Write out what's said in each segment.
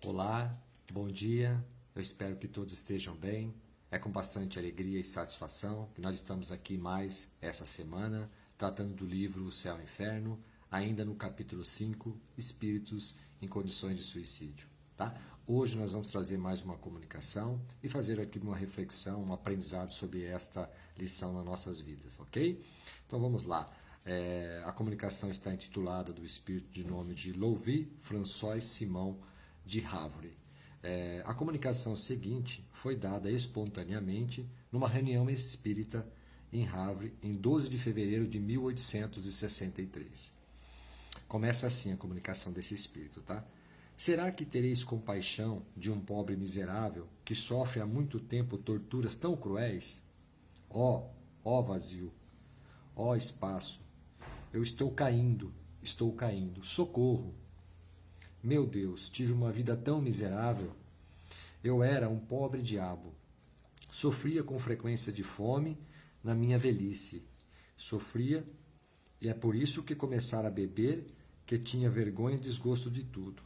Olá, bom dia, eu espero que todos estejam bem. É com bastante alegria e satisfação que nós estamos aqui mais essa semana, tratando do livro O Céu e o Inferno, ainda no capítulo 5, Espíritos em Condições de Suicídio. Tá? Hoje nós vamos trazer mais uma comunicação e fazer aqui uma reflexão, um aprendizado sobre esta lição nas nossas vidas, ok? Então vamos lá. A comunicação está intitulada do espírito de nome de Louis François Simon de Havre. A comunicação seguinte foi dada espontaneamente numa reunião espírita em Havre em 12 de fevereiro de 1863. Começa assim a comunicação desse espírito, tá? Será que tereis compaixão de um pobre miserável que sofre há muito tempo torturas tão cruéis? Ó vazio, ó espaço, eu estou caindo, socorro! Meu Deus, tive uma vida tão miserável. Eu era um pobre diabo. Sofria com frequência de fome na minha velhice. Sofria, e é por isso que começara a beber, que tinha vergonha e desgosto de tudo.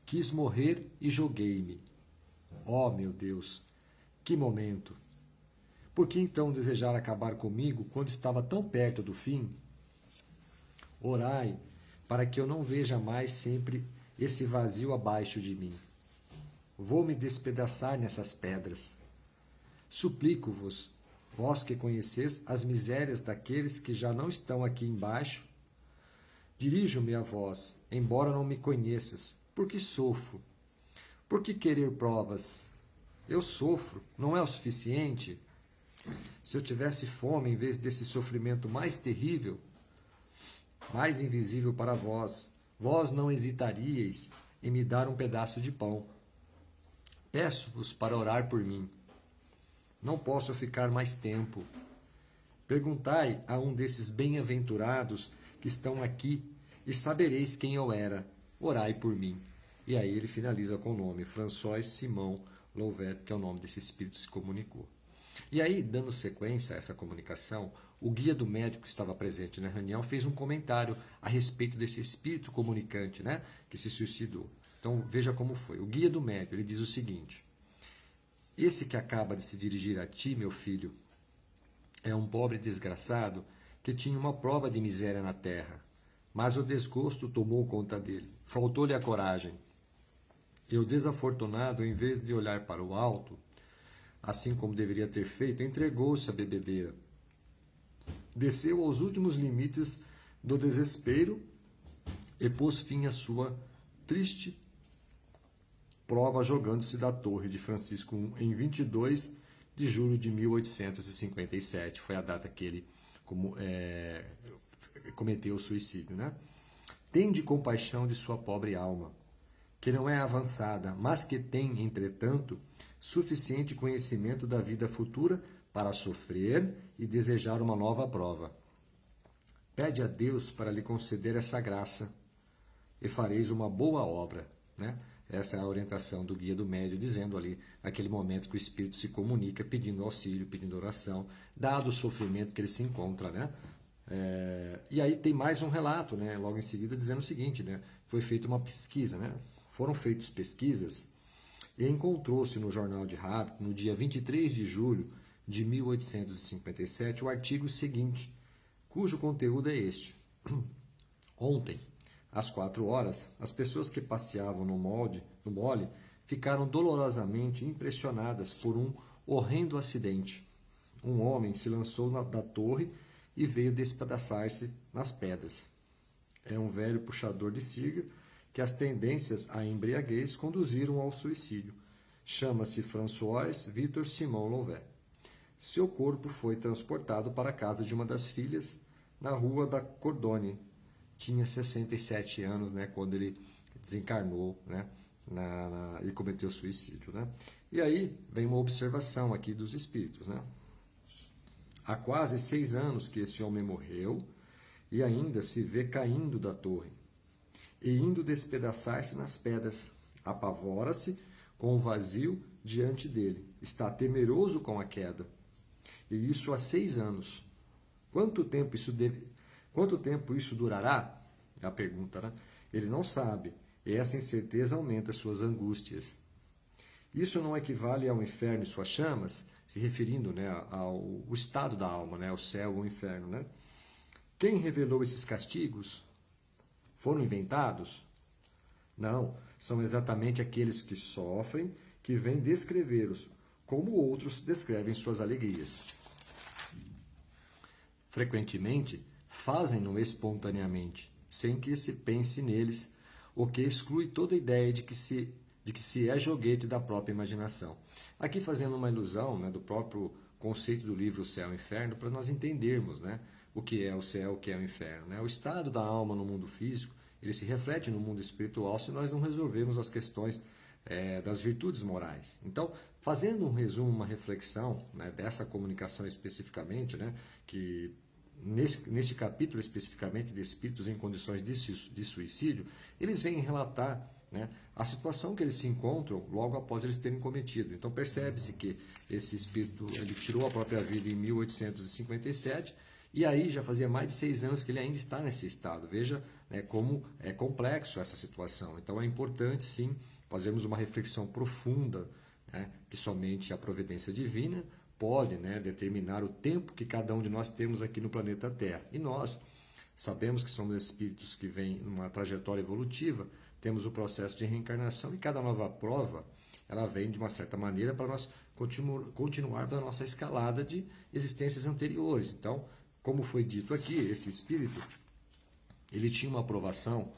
Quis morrer e joguei-me. Oh, meu Deus, que momento! Por que então desejar acabar comigo quando estava tão perto do fim? Orai, para que eu não veja mais sempre esse vazio abaixo de mim. Vou me despedaçar nessas pedras. Suplico-vos, vós que conheceis as misérias daqueles que já não estão aqui embaixo, dirijo-me a vós, embora não me conheças, porque sofro. Por que querer provas? Eu sofro, não é o suficiente? Se eu tivesse fome em vez desse sofrimento mais terrível, mais invisível para vós, vós não hesitaríeis em me dar um pedaço de pão. Peço-vos para orar por mim. Não posso ficar mais tempo. Perguntai a um desses bem-aventurados que estão aqui e sabereis quem eu era. Orai por mim. E aí ele finaliza com o nome François Simon Louvet, que é o nome desse espírito que se comunicou. E aí, dando sequência a essa comunicação, o guia do médico que estava presente na reunião fez um comentário a respeito desse espírito comunicante, né, que se suicidou. Então, veja como foi. O guia do médico, ele diz o seguinte: esse que acaba de se dirigir a ti, meu filho, é um pobre desgraçado que tinha uma prova de miséria na terra, mas o desgosto tomou conta dele. Faltou-lhe a coragem. E o desafortunado, em vez de olhar para o alto, assim como deveria ter feito, entregou-se à bebedeira. Desceu aos últimos limites do desespero e pôs fim à sua triste prova jogando-se da torre de Francisco I em 22 de julho de 1857. Foi a data que ele cometeu o suicídio, né? Tende compaixão de sua pobre alma, que não é avançada, mas que tem, entretanto, suficiente conhecimento da vida futura para sofrer e desejar uma nova prova. Pede a Deus para lhe conceder essa graça e fareis uma boa obra, né? Essa é a orientação do guia do médium, dizendo ali, naquele momento que o espírito se comunica, pedindo auxílio, pedindo oração, dado o sofrimento que ele se encontra, né? E aí tem mais um relato, né? Logo em seguida, dizendo o seguinte, né? Foi feita uma pesquisa, né? Foram feitas pesquisas e encontrou-se no Jornal de Havre, no dia 23 de julho de 1857, o artigo seguinte, cujo conteúdo é este. Ontem, às 4 horas, as pessoas que passeavam no mole ficaram dolorosamente impressionadas por um horrendo acidente. Um homem se lançou da torre e veio despedaçar-se nas pedras. É um velho puxador de sirga que as tendências à embriaguez conduziram ao suicídio. Chama-se François Victor Simon Louvet. Seu corpo foi transportado para a casa de uma das filhas, na rua da Cordone. Tinha 67 anos, né, quando ele desencarnou, né, e cometeu suicídio, né? E aí vem uma observação aqui dos espíritos, né? Há quase 6 anos que esse homem morreu e ainda se vê caindo da torre e indo despedaçar-se nas pedras. Apavora-se com o vazio diante dele. Está temeroso com a queda. E isso há 6 anos. Quanto tempo isso durará? É a pergunta, né? Ele não sabe. e essa incerteza aumenta suas angústias. Isso não equivale ao inferno e suas chamas, se referindo, né, ao estado da alma, né, ao céu ou ao inferno, né? Quem revelou esses castigos? Foram inventados? Não, são exatamente aqueles que sofrem que vêm descrevê-los, como outros descrevem suas alegrias. Frequentemente, fazem-no espontaneamente, sem que se pense neles, o que exclui toda ideia de que se é joguete da própria imaginação. Aqui fazendo uma ilusão, né, do próprio conceito do livro O Céu e o Inferno, para nós entendermos, né, o que é o céu, o que é o inferno. Né? O estado da alma no mundo físico, ele se reflete no mundo espiritual se nós não resolvermos as questões das virtudes morais. Então, fazendo um resumo, uma reflexão, né, dessa comunicação especificamente, né, que neste capítulo especificamente de espíritos em condições de suicídio, eles vêm relatar, né, a situação que eles se encontram logo após eles terem cometido. Então percebe-se que esse espírito ele tirou a própria vida em 1857 e aí já fazia mais de 6 anos que ele ainda está nesse estado. Veja, né, como é complexo essa situação. Então é importante sim fazermos uma reflexão profunda, né, que somente a providência divina pode, né, determinar o tempo que cada um de nós temos aqui no planeta Terra. E nós sabemos que somos espíritos que vêm numa trajetória evolutiva, temos o processo de reencarnação e cada nova prova, ela vem de uma certa maneira para nós continuar da nossa escalada de existências anteriores. Então, como foi dito aqui, esse espírito, ele tinha uma aprovação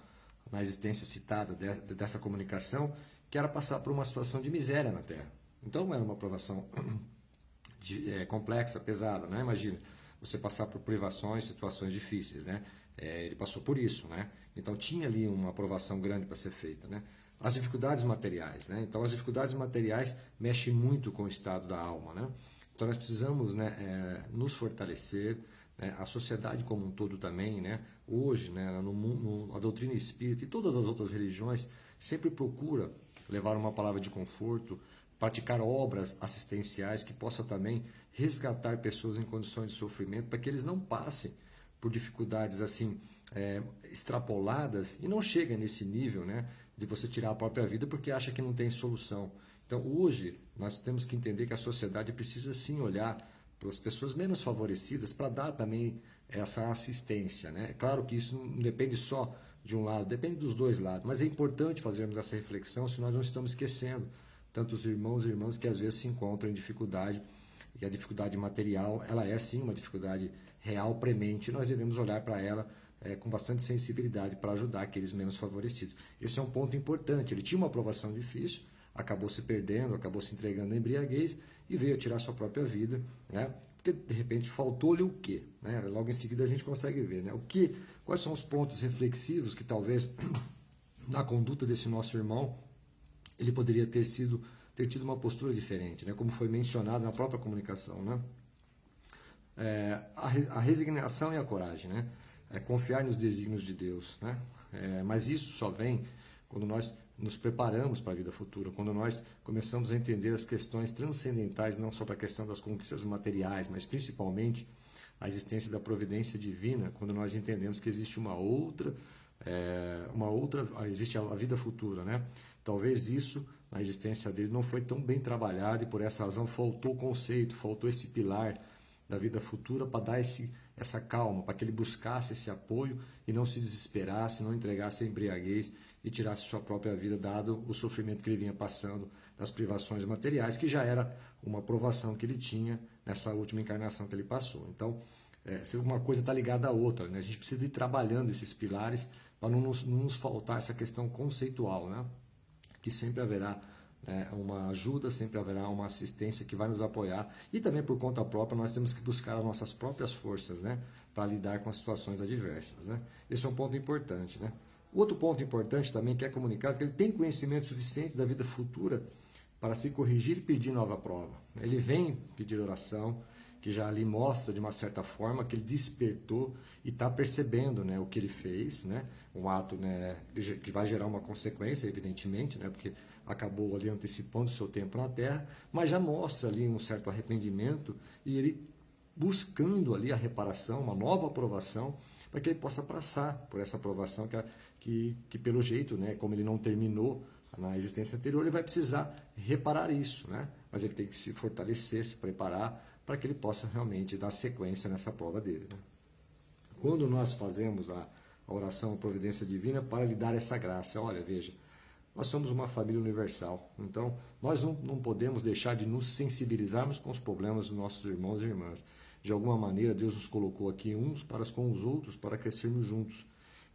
na existência citada dessa comunicação, que era passar por uma situação de miséria na Terra. Então, era uma aprovação complexa, pesada, né? Imagina, você passar por privações, situações difíceis, né? Ele passou por isso, né? Então tinha ali uma aprovação grande para ser feita, né? As dificuldades materiais, né? Então as dificuldades materiais mexem muito com o estado da alma, né? Então nós precisamos, né, nos fortalecer, né? A sociedade como um todo também, né? Hoje, né, a doutrina espírita e todas as outras religiões sempre procura levar uma palavra de conforto, praticar obras assistenciais que possa também resgatar pessoas em condições de sofrimento para que eles não passem por dificuldades assim extrapoladas e não cheguem nesse nível, né, de você tirar a própria vida porque acha que não tem solução. Então hoje nós temos que entender que a sociedade precisa sim olhar para as pessoas menos favorecidas para dar também essa assistência, né? Claro que isso não depende só de um lado, depende dos dois lados, mas é importante fazermos essa reflexão se nós não estamos esquecendo tantos irmãos e irmãs que às vezes se encontram em dificuldade, e a dificuldade material, ela é sim uma dificuldade real, premente, e nós devemos olhar para ela com bastante sensibilidade para ajudar aqueles menos favorecidos. Esse é um ponto importante. Ele tinha uma aprovação difícil, acabou se perdendo, acabou se entregando à embriaguez e veio a tirar sua própria vida, né? Porque de repente faltou-lhe o quê? Né? Logo em seguida a gente consegue ver, né? Quais são os pontos reflexivos que talvez na conduta desse nosso irmão ele poderia ter tido uma postura diferente, né? Como foi mencionado na própria comunicação, né? A resignação e a coragem, né? Confiar nos desígnios de Deus, né? Mas isso só vem quando nós nos preparamos para a vida futura, quando nós começamos a entender as questões transcendentais, não só para a questão das conquistas materiais, mas principalmente a existência da providência divina, quando nós entendemos que existe existe a vida futura, né? Talvez isso, na existência dele, não foi tão bem trabalhado e por essa razão faltou o conceito, faltou esse pilar da vida futura para dar essa calma, para que ele buscasse esse apoio e não se desesperasse, não entregasse a embriaguez e tirasse sua própria vida, dado o sofrimento que ele vinha passando das privações materiais, que já era uma provação que ele tinha nessa última encarnação que ele passou. Então, uma coisa está ligada à outra, né? A gente precisa ir trabalhando esses pilares para não nos faltar essa questão conceitual, né? Que sempre haverá uma ajuda, sempre haverá uma assistência que vai nos apoiar e também por conta própria nós temos que buscar as nossas próprias forças, né, para lidar com as situações adversas, né? Esse é um ponto importante, né? Outro ponto importante também que é comunicado, que ele tem conhecimento suficiente da vida futura para se corrigir e pedir nova prova. Ele vem pedir oração, que já ali mostra de uma certa forma que ele despertou e está percebendo, né, o que ele fez, né, um ato, né, que vai gerar uma consequência, evidentemente, né, porque acabou ali antecipando o seu tempo na Terra, mas já mostra ali um certo arrependimento e ele buscando ali a reparação, uma nova aprovação, para que ele possa passar por essa aprovação que que pelo jeito, né, como ele não terminou na existência anterior, ele vai precisar reparar isso, né? Mas ele tem que se fortalecer, se preparar para que ele possa realmente dar sequência nessa prova dele, né? Quando nós fazemos a oração à providência divina para lhe dar essa graça, olha, veja, nós somos uma família universal, então nós não podemos deixar de nos sensibilizarmos com os problemas dos nossos irmãos e irmãs. De alguma maneira, Deus nos colocou aqui uns para com os outros, para crescermos juntos.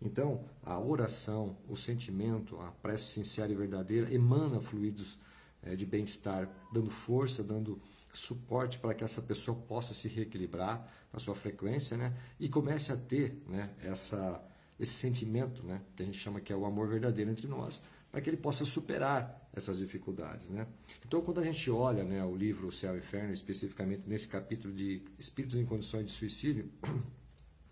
Então, a oração, o sentimento, a prece sincera e verdadeira emana fluidos de bem-estar, dando força, dando suporte para que essa pessoa possa se reequilibrar na sua frequência, né? E comece a ter, né, esse sentimento, né, que a gente chama que é o amor verdadeiro entre nós, para que ele possa superar essas dificuldades, né? Então, quando a gente olha, né, o livro O Céu e o Inferno, especificamente nesse capítulo de Espíritos em Condições de Suicídio,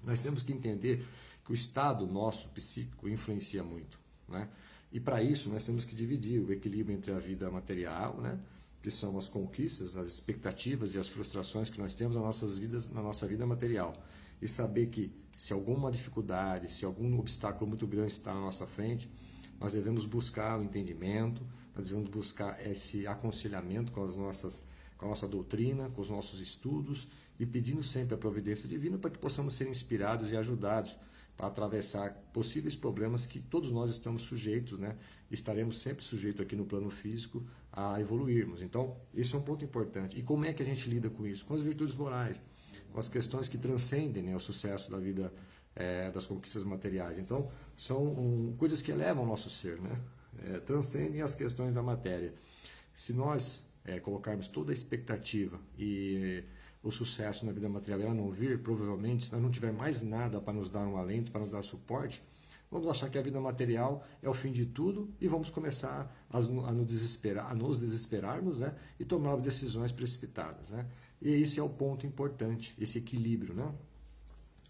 nós temos que entender que o estado nosso psíquico influencia muito, né? E para isso nós temos que dividir o equilíbrio entre a vida material, né, que são as conquistas, as expectativas e as frustrações que nós temos na nossa vida material, e saber que se alguma dificuldade, se algum obstáculo muito grande está na nossa frente, nós devemos buscar o entendimento, nós devemos buscar esse aconselhamento com a nossa doutrina, com os nossos estudos, e pedindo sempre a providência divina para que possamos ser inspirados e ajudados para atravessar possíveis problemas que todos nós estamos sujeitos, né? Estaremos sempre sujeitos aqui no plano físico a evoluirmos. Então, esse é um ponto importante. E como é que a gente lida com isso? Com as virtudes morais, com as questões que transcendem, né, o sucesso da vida, das conquistas materiais. Então, são coisas que elevam o nosso ser, né? Transcendem as questões da matéria. Se nós colocarmos toda a expectativa e o sucesso na vida material ela não vir, provavelmente, se nós não tiver mais nada para nos dar um alento, para nos dar suporte, vamos achar que a vida material é o fim de tudo e vamos começar a nos desesperarmos, né, e tomar decisões precipitadas, né? E esse é o ponto importante, esse equilíbrio, né?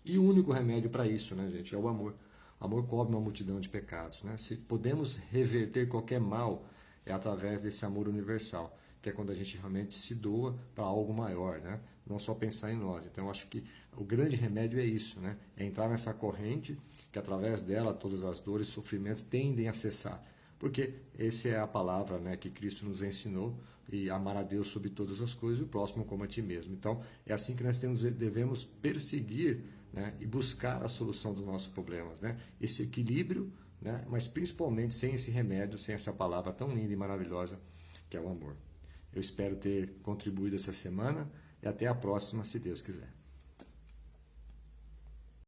E o único remédio para isso, né, gente, é o amor. O amor cobre uma multidão de pecados, né? Se podemos reverter qualquer mal, é através desse amor universal, que é quando a gente realmente se doa para algo maior, né? Não só pensar em nós. Então, eu acho que o grande remédio é isso, né? É entrar nessa corrente que, através dela, todas as dores e sofrimentos tendem a cessar. Porque essa é a palavra, né, que Cristo nos ensinou, e amar a Deus sobre todas as coisas e o próximo como a ti mesmo. Então, é assim que nós devemos perseguir, né, e buscar a solução dos nossos problemas, né? Esse equilíbrio, né, mas principalmente sem esse remédio, sem essa palavra tão linda e maravilhosa que é o amor. Eu espero ter contribuído essa semana e até a próxima, se Deus quiser.